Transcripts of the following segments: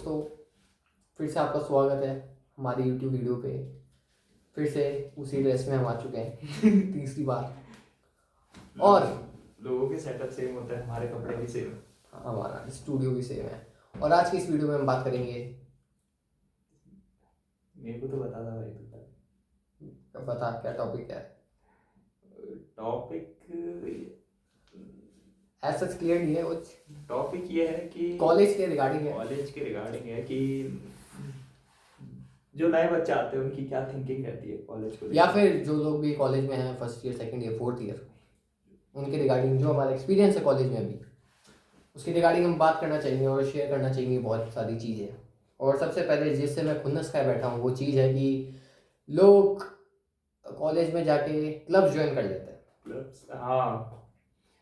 दोस्तों, फिर से आपका स्वागत है हमारी YouTube वीडियो पे। फिर से उसी ड्रेस में हम आ चुके हैं तीसरी बार। और लोगों के सेटअप सेम होता है, हमारे कपड़े भी सेम, हमारा स्टूडियो भी सेम है। और आज की इस वीडियो में हम बात करेंगे, मेरे को तो बता था भाई, तो बता क्या टॉपिक है। टॉपिक ऐसा क्लियर नहीं है कुछ। टॉपिक ये है कि कॉलेज के रिगार्डिंग है। कॉलेज के रिगार्डिंग है कि जो नए बच्चे आते हैं उनकी क्या थिंकिंग रहती है कॉलेज को, या फिर जो लोग भी कॉलेज में हैं, first year, second year, fourth year, उनके रिगार्डिंग जो हमारा एक्सपीरियंस है कॉलेज में भी, उसके रिगार्डिंग हम बात करना चाहेंगे और शेयर करना चाहेंगे बहुत सारी चीज़ें। और सबसे पहले जिससे मैं खुन्नस खाए बैठा हूँ वो चीज़ है कि लोग कॉलेज में जाके क्लब ज्वाइन कर लेते हैं। क्लब्स, हाँ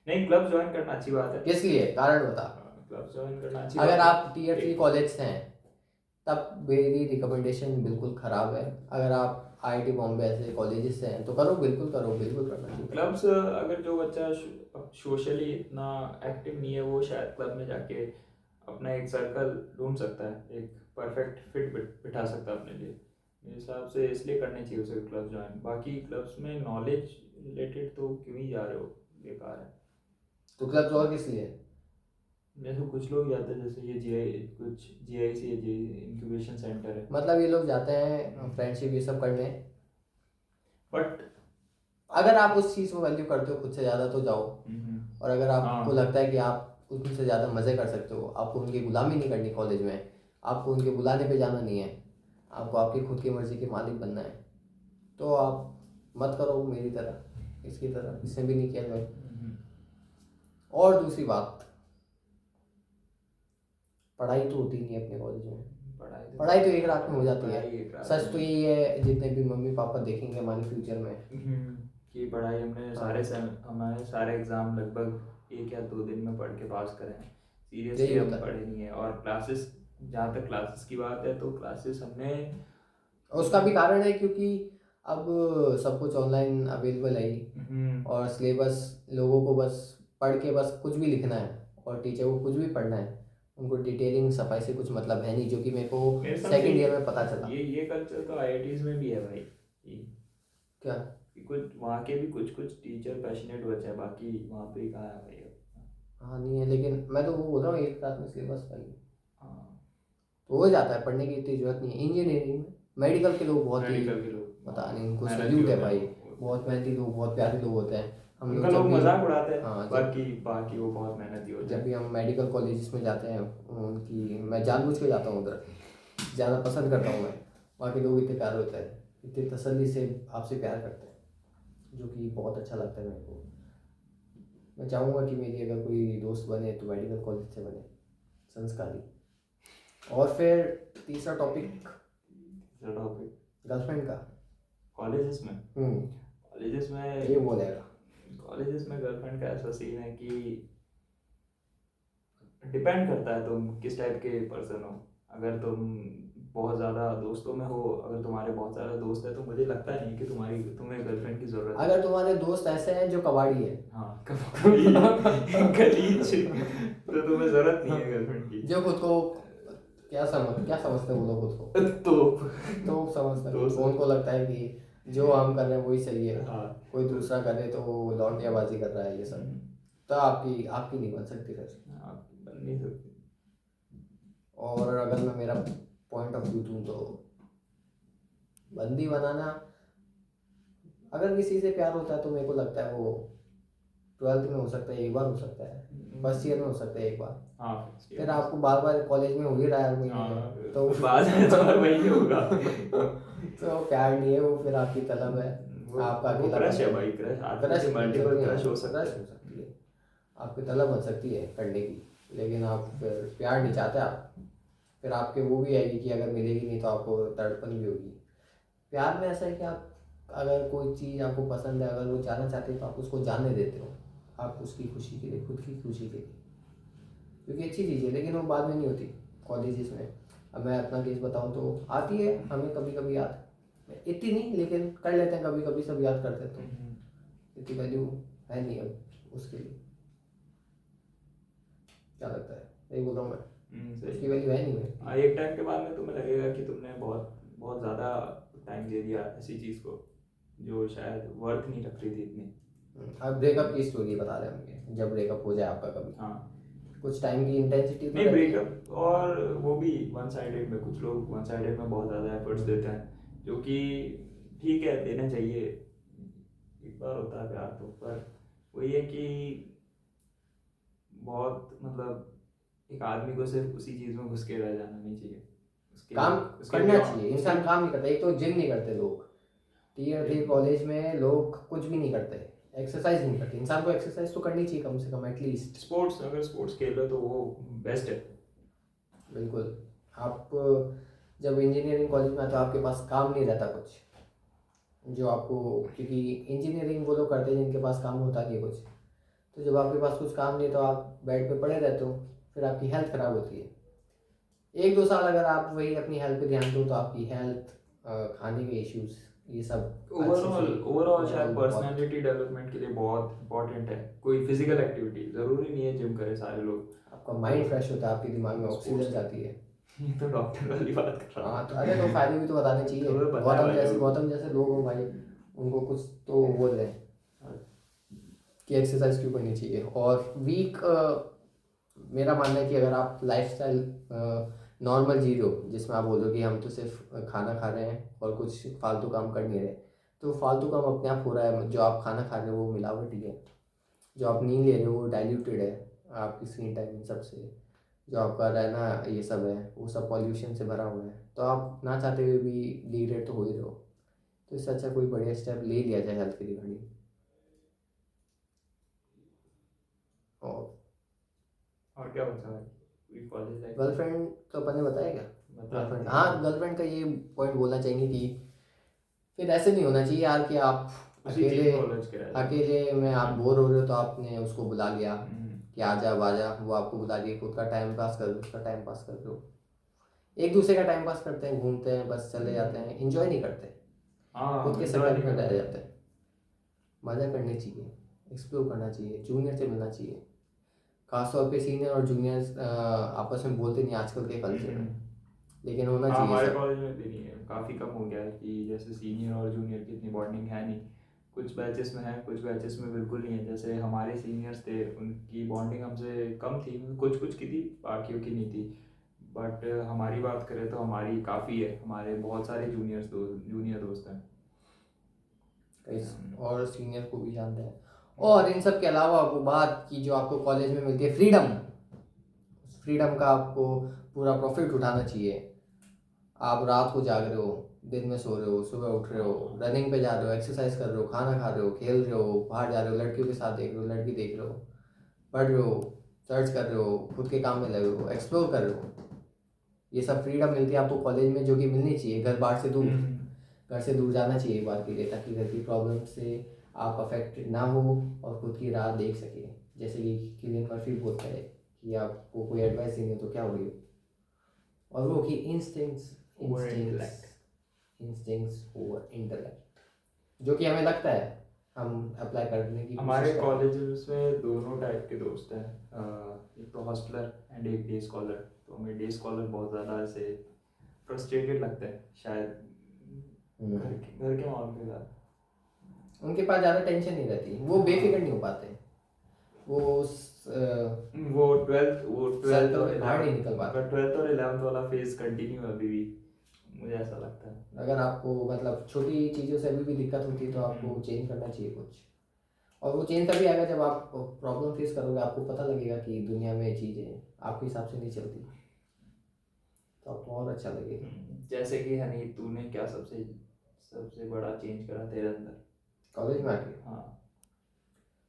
नहीं, क्लब ज्वाइन करना अच्छी बात है। किस लिए? कारण बता। क्लब ज्वाइन करना अच्छी अगर बात आप टीयर 3 कॉलेज से हैं तब मेरी रिकमेंडेशन बिल्कुल ख़राब है। अगर आप IIT बॉम्बे ऐसे कॉलेजेस से हैं तो करो, बिल्कुल करो, बिल्कुल करना चाहिए। क्लब्स, अगर जो बच्चा सोशली इतना एक्टिव नहीं है वो शायद क्लब में जाके अपना एक सर्कल ढूंढ सकता है, एक परफेक्ट फिट बिठा सकता है अपने लिए। मेरे हिसाब से इसलिए करनी चाहिए उसे क्लब ज्वाइन। बाकी क्लब्स में नॉलेज रिलेटेड तो क्यों ही जा रहे हो, बेकार है। तो क्लब और किस लिए? जैसे कुछ लोग जाते हैं, जैसे ये कुछ GIC इंक्यूबेशन सेंटर है, मतलब ये लोग जाते हैं फ्रेंडशिप ये सब करने। बट अगर आप उस चीज़ को वैल्यू करते हो खुद से ज़्यादा तो जाओ। और अगर आपको हाँ, लगता है कि आप उनसे ज़्यादा मज़े कर सकते हो, आपको उनकी गुलामी नहीं करनी कॉलेज में, आपको उनके बुलाने पे जाना नहीं है, आपको आपकी खुद की मर्ज़ी के मालिक बनना है, तो आप मत करो मेरी तरह, इसकी तरह, इसने भी नहीं किया भाई। और दूसरी बात, पढ़ाई तो होती नहीं है अपने कॉलेज में। पढ़ाई तो एक रात में हो जाती है। सच तो यही है, जितने भी मम्मी पापा देखेंगे हमारे फ्यूचर में कि पढ़ाई हमने हमारे सारे एग्जाम लगभग 1 या 2 दिन में पढ़ के पास करें। सीरियसली हम पढ़े नहीं है। और क्लासेस, जहाँ तक क्लासेस की बात है तो क्लासेस हमने, उसका भी कारण है क्योंकि अब सब कुछ ऑनलाइन अवेलेबल है ही, और सिलेबस लोगों को बस पढ़ के बस कुछ भी लिखना है और टीचर को कुछ भी पढ़ना है, उनको डिटेलिंग सफाई से कुछ मतलब है नहीं, जो कि मेरे को सेकंड ईयर में पता चला। ये कल्चर तो IITs में भी है भाई। क्या? कुछ वहाँ के भी कुछ टीचर पैशनेट बच्चे हैं, बाकी वहाँ पे ही कहाँ है भाई। हाँ नहीं है, लेकिन मैं तो वो बोल रहा हूँ एक रात में सिलेबस पाई हाँ, तो हो जाता है, पढ़ने की इतनी जरूरत नहीं है। इंजीनियरिंग में मेडिकल के लोग बहुत ही, पता नहीं, उनको सैल्यूट है भाई। बहुत मेहनती लोग, बहुत प्यारे लोग होते हैं। हम उनका लोग लोग जब भी, मजाक उड़ाते हैं। हाँ, बाकी वो बहुत मेहनती होते हैं। जब भी हम मेडिकल कॉलेजेस में जाते हैं उनकी, मैं जानबूझ के जाता हूँ उधर, ज़्यादा पसंद करता हूँ मैं। वहाँ के लोग इतने प्यारे होते हैं, इतनी तसल्ली से आपसे प्यार करते हैं, जो कि बहुत अच्छा लगता है मेरे को। मैं चाहूँगा कि मेरी अगर कोई दोस्त बने तो मेडिकल कॉलेज से बने, संस्कारी। और फिर तीसरा टॉपिक गर्लफ्रेंड का। कॉलेजेस में ये बोलेगा। कॉलेजेस में गर्लफ्रेंड का ऐसा सीन है कि डिपेंड करता है तुम किस टाइप के पर्सन हो। अगर तुम बहुत ज़्यादा दोस्तों में हो, अगर तुम्हारे बहुत ज़्यादा दोस्त है तो मुझे लगता नहीं कि तुम्हें गर्लफ्रेंड की ज़रूरत है। अगर तुम्हारे दोस्त ऐसे हैं जो कबाड़ी है, हाँ, गलीच, तो तुम्हें ज़रूरत नहीं है गर्लफ्रेंड की। जो खुद को क्या समझते हैं वो लोग खुद को तो समझते हैं, तो उनको लगता है कि जो हम कर रहे हैं वही सही है। हाँ, कोई दूसरा करे तो वो लौंडियाबाजी कर रहा है, ये सब। तो आपकी नहीं बन सकती फिर। बन नहीं सकती। और अगर मैं मेरा पॉइंट ऑफ व्यू दूँ तो बंदी बनाना, अगर किसी से प्यार होता है तो मेरे को लगता है वो 12th में हो सकता है एक बार, हो सकता है फर्स्ट ईयर में हो सकता है एक बार। हाँ, फिर आपको बार बार कॉलेज में हो ही रहा है हर महीने में, तो बाद में तो हर महीने होगा। तो प्यार नहीं है वो, फिर आपकी तलब है, आपका वो अकेला क्रश है भाई, क्रश मल्टीपल क्रश हो सकता है। आपकी तलब बन सकती है करने की, लेकिन आप फिर प्यार नहीं चाहते आप। फिर आपके वो भी आएगी कि अगर मिलेगी नहीं तो आपको तड़पन भी होगी। प्यार में ऐसा है कि आप अगर कोई चीज़ आपको पसंद है, अगर वो जाना चाहते हैं तो आप उसको जानने देते हो, आप उसकी खुशी के लिए, खुद की खुशी के लिए, क्योंकि अच्छी चीज़ है, लेकिन वो बाद में नहीं होती कॉलेजेस में। अब मैं अपना केस बताऊँ तो आती है हमें कभी कभी याद, इतनी नहीं लेकिन कर लेते हैं कभी कभी, सब याद करते हैं, तो इतनी वैल्यू है नहीं अब उसके लिए। क्या लगता है? यही बोल रहा हूँ मैं। सही। उसकी वैल्यू है नहीं भाई। हाँ, एक टाइम के बाद में तुम्हें लगेगा कि तुमने बहुत बहुत ज़्यादा टाइम दे दिया ऐसी चीज़ को जो शायद वर्थ नहीं रख रही थी इतनी। अब ब्रेकअप की स्टोरी बता रहे होंगे, जब ब्रेकअप हो जाए आपका कभी, हाँ, कुछ टाइम की इंटेंसिटी तो नहीं रहती है। ब्रेकअप और वो भी वन साइडेड में, कुछ लोग वन साइडेड में बहुत ज़्यादा एफर्ट्स देते हैं, जो कि ठीक है, देना चाहिए, एक बार होता है प्यार तो, पर वही है कि बहुत मतलब एक आदमी को सिर्फ उसी चीज़ में घुस के रह जाना नहीं चाहिए, उसके काम उसके करना beyond- चाहिए, इंसान काम नहीं करता। एक तो जिम नहीं करते लोग, टीयर 3 कॉलेज में लोग कुछ भी नहीं करते, एक्सरसाइज नहीं करते। इंसान को एक्सरसाइज तो करनी चाहिए कम से कम एटलीस्ट। स्पोर्ट्स, अगर स्पोर्ट्स खेल रहे हो तो वो बेस्ट है। बिल्कुल। आप जब इंजीनियरिंग कॉलेज में आते हो आपके पास काम नहीं रहता कुछ, जो आपको, क्योंकि इंजीनियरिंग वो लोग करते हैं जिनके पास काम होता नहीं है कुछ। तो जब आपके पास कुछ काम नहीं है तो आप बेड पे पड़े रहते हो, फिर आपकी हेल्थ ख़राब होती है। 1-2 साल अगर आप वही अपनी हेल्थ पे ध्यान दो तो आपकी हेल्थ, खाने के इश्यूज, ये सब अच्छे ओवरऑल से ओवरऑल शायद बहुत। पर्सनालिटी डेवलपमेंट के लिए बहुत इंपॉर्टेंट है कोई फिजिकल एक्टिविटी, ज़रूरी नहीं है जिम करे सारे लोग। आपका माइंड फ्रेश होता है, आपके दिमाग में ऑक्सीजन स्पोर्ट्स जाती है। ये तो डॉक्टर वाली बात कर रहा हाँ हूँ। तो अरे तो फायदे भी तो बताने चाहिए। तुम्हें पता है भाई वो। गौतम जैसे लोग हो भाई, उनको कुछ तो बोल रहे हैं कि एक्सरसाइज क्यों करनी चाहिए। और वीक, मेरा मानना है कि अगर आप लाइफस्टाइल नॉर्मल जी रहे हो, जिसमें आप बोलो कि हम तो सिर्फ खाना खा रहे हैं और कुछ फालतू काम कर नहीं रहे, तो फालतू काम अपने आप हो रहा है। जो आप खाना खा रहे हो वो मिलावटी है, जो आप नींद ले रहे हो वो डाइल्यूटेड है आपकी स्क्रीन टाइम सबसे, जो आपका रहना ये सब है वो सब पॉल्यूशन से भरा हुआ है। तो आप ना चाहते हुए भी डिग्रेड तो हो ही रहे हो। तो इससे अच्छा कोई बढ़िया स्टेप ले लिया जाए हेल्थ के रिगार्डिंग। और क्या होता है पूरी कॉलेज लाइफ? गर्लफ्रेंड तो अपन ने बताया क्या? बता गर्लफ्रेंड, देते हाँ हैं। गर्लफ्रेंड का ये पॉइंट बोलना चाहेंगे कि फिर ऐसे नहीं होना चाहिए यार कि आप उसी चीज़ अकेले को उलझ के रह जाते हैं। अकेले में आप बोर हो रहे हो तो आपने उसको बुला लिया हम्म। कि आजा बाजा, वो आपको बुला लिया, खुद का टाइम पास कर लो, उसका टाइम पास कर लो। एक दूसरे का टाइम पास करते हैं, घूमते हैं, बस चले जाते हैं, इंजॉय नहीं करते, हाँ, खुद के enjoy सेटअप नहीं में रह करते। जाते हैं। मज़ा करनी चाहिए, एक्सप्लोर करना चाहिए, जूनियर से मिलना चाहिए। खासतौर पे सीनियर और जूनियर्स आपस में बोलते नहीं आजकल के कल्चर में, लेकिन होना हाँ, चाहिए हमारे सब। कॉलेज में भी नहीं है, काफ़ी कम हो गया है कि जैसे सीनियर और जूनियर की इतनी बॉन्डिंग है नहीं। कुछ बैचेस में है, कुछ बैचेस में बिल्कुल नहीं है। जैसे हमारे सीनियर्स थे उनकी बॉन्डिंग हमसे कम थी, कुछ कुछ की थी, बाकियों की नहीं थी। बट हमारी बात करें तो हमारी काफ़ी है, हमारे बहुत सारे जूनियर दोस्त हैं। कई और सीनियर को भी जानते हैं। और इन सब के अलावा वो बात की जो आपको कॉलेज में मिलती है, फ्रीडम, उस फ्रीडम का आपको पूरा प्रॉफिट उठाना चाहिए। आप रात को जाग रहे हो, दिन में सो रहे हो, सुबह उठ रहे हो, रनिंग पे जा रहे हो, एक्सरसाइज कर रहे हो, खाना खा रहे हो, खेल रहे हो, बाहर जा रहे हो, लड़कियों के साथ देख रहे हो, लड़की देख रहे हो, पढ़ रहे हो, सर्च कर रहे हो, खुद के काम में लगे हो, एक्सप्लोर कर रहे हो। ये सब फ्रीडम मिलती है आपको कॉलेज में, जो कि मिलनी चाहिए। घर बार से दूर, घर से दूर जाना चाहिए एक बार के लिए, ताकि घर की प्रॉब्लम से आप अफेक्टेड ना हो और खुद की राह देख सके। जैसे कि किलियन मर्फी बोलता है कि आपको कोई एडवाइस देंगे तो क्या होगी, और वो कि instincts over intellect. Instincts over intellect, जो कि हमें लगता है हम अप्लाई करने की हमारे कोशिश करते हैं। कॉलेजेस में दोनों टाइप के दोस्त हैं, एक तो हॉस्टलर एंड एक डे स्कॉलर। तो हमें डे स्कॉलर बहुत ज़्यादा ऐसे फ्रस्ट्रेटेड लगते हैं शायद घर के माहौल के साथ। उनके पास ज़्यादा टेंशन नहीं रहती, वो बेफिक्र नहीं हो पाते, वो वो ट्वेल्थ सर्कल और के बाहर नहीं 11th, निकल पाते। उनका 12th और 11th वाला फेज कंटिन्यू है अभी भी, मुझे ऐसा लगता है। अगर आपको मतलब छोटी चीज़ों से अभी भी दिक्कत होती है तो आपको चेंज करना चाहिए कुछ। और वो चेंज तभी आएगा जब आप प्रॉब्लम फेस करोगे, आपको पता लगेगा कि दुनिया में चीज़ें आपके हिसाब से नहीं चलती, तो आपको और अच्छा लगेगा। जैसे कि हनी, तूने क्या सबसे सबसे बड़ा चेंज करा तेरे अंदर कॉलेज में आके, हाँ?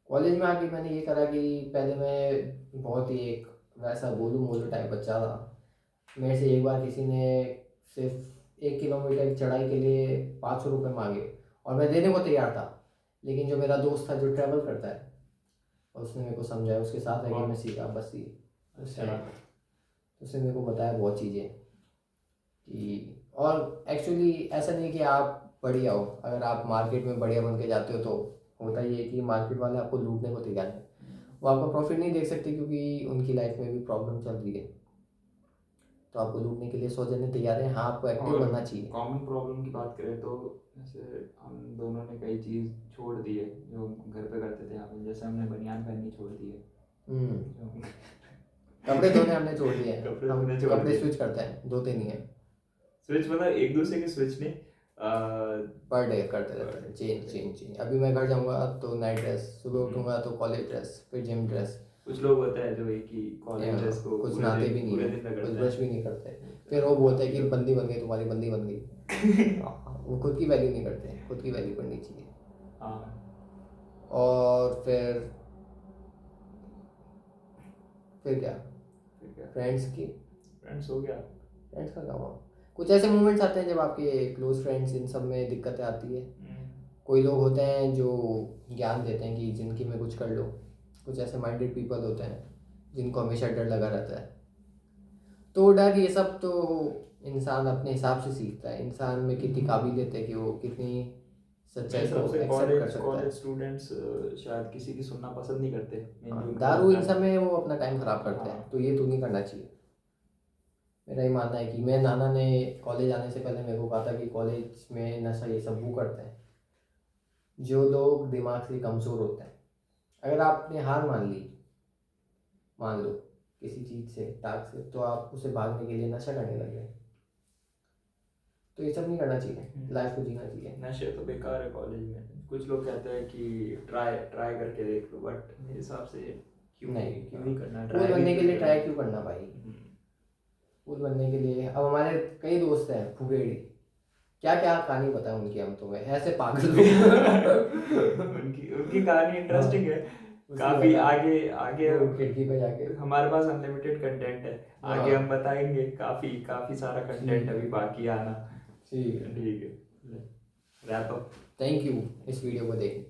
कॉलेज में आके मैंने ये करा कि पहले मैं बहुत ही एक वैसा गोलू मोलू टाइप बच्चा था। मेरे से एक बार किसी ने सिर्फ 1 किलोमीटर की चढ़ाई के लिए 500 रुपये मांगे, और मैं देने को तैयार था। लेकिन जो मेरा दोस्त था जो ट्रैवल करता है, उसने मेरे को समझाया, उसके साथ है कि मैं सीखा बस ये उससे अच्छा। उसने मेरे को बताया बहुत चीज़ें कि, और एक्चुअली ऐसा नहीं कि आप बढ़िया हो, अगर आप मार्केट में बढ़िया बन के जाते हो तो होता ही है कि मार्केट वाले आपको लूटने को तैयार हैं। वो आपका प्रॉफिट नहीं देख सकते क्योंकि उनकी लाइफ में भी प्रॉब्लम चल रही है। तो आपको लूटने के लिए 100 जने तैयार हैं। हाँ, आपको एक्टिव और बनना चाहिए। कॉमन प्रॉब्लम की बात करें तो जैसे हम दोनों ने कई चीज़ छोड़ दी है जो घर पे करते थे हम, जैसे हमने बनियान पहननी छोड़ दी है। जो कपड़े धोने हमने छोड़ दिए हैं। कपड़े हम धोने छोड़ कपड़े दिए। स्विच करते हैं, धोते नहीं है। स्विच मतलब एक दूसरे की स्विच नहीं, पर डे करते रहते हैं, चेंज। अभी मैं घर जाऊंगा तो नाइट ड्रेस, सुबह उठूंगा तो कॉलेज ड्रेस, फिर जिम ड्रेस। कुछ लोग होते हैं जो एक ही कॉलेज ड्रेस को कुछ पूरे नहाते दिन भी नहीं पूरे है, दिन कुछ रगड़ते ब्रश हैं। भी नहीं करते। फिर वो बोलते हैं कि बंदी बन गई, तुम्हारी बंदी बन गई। वो खुद की वैल्यू नहीं करते, खुद की वैल्यू करनी चाहिए। हाँ। और फिर क्या, फिर क्या, फ्रेंड्स की, फ्रेंड्स हो गया। फ्रेंड्स का क्या हुआ? कुछ ऐसे मोमेंट्स आते हैं जब आपके क्लोज फ्रेंड्स, इन सब में दिक्कतें आती है। कोई लोग होते हैं जो ज्ञान देते हैं कि ज़िंदगी में कुछ कर लो। कुछ ऐसे माइंडेड पीपल होते हैं जिनको हमेशा डर लगा रहता है। तो डर, ये सब तो इंसान अपने हिसाब से सीखता है। इंसान में कितनी काबिलियत है कि वो कितनी सच्चाई को सबसे एक्सेप्ट कर सकता है। कॉलेज स्टूडेंट्स शायद किसी की सुनना पसंद नहीं करते। दारू इन सब में वो अपना टाइम ख़राब करते हैं, हाँ। तो ये तो नहीं करना चाहिए। मेरा ये मानना है कि मैं, नाना ने कॉलेज आने से पहले मेरे को कहा था कि कॉलेज में नशा ये सब वो करते हैं जो लोग दिमाग से कमज़ोर होते हैं। अगर आपने हार मान लो किसी चीज़ से, टास्क से, तो आप उसे भागने के लिए नशा करने लगे। तो ये सब नहीं करना चाहिए, लाइफ को जीना चाहिए। नशे तो बेकार है कॉलेज में। कुछ लोग कहते हैं कि ट्राई करके देख लो, बट मेरे हिसाब से क्यों नहीं करना। कूल बनने के लिए ट्राई क्यों करना भाई? कूल बनने के लिए, अब हमारे कई दोस्त हैं फुगेड़ी, क्या क्या कहानी बताएं उनकी हम तुम्हें, ऐसे पागल लोग। उनकी कहानी इंटरेस्टिंग है। काफी आगे वो खिड़की पे जाके, हमारे पास अनलिमिटेड कंटेंट है, आगे हम बताएंगे। काफी सारा कंटेंट अभी बाकी आना। ठीक है, रैप अप। थैंक यू इस वीडियो को देखने।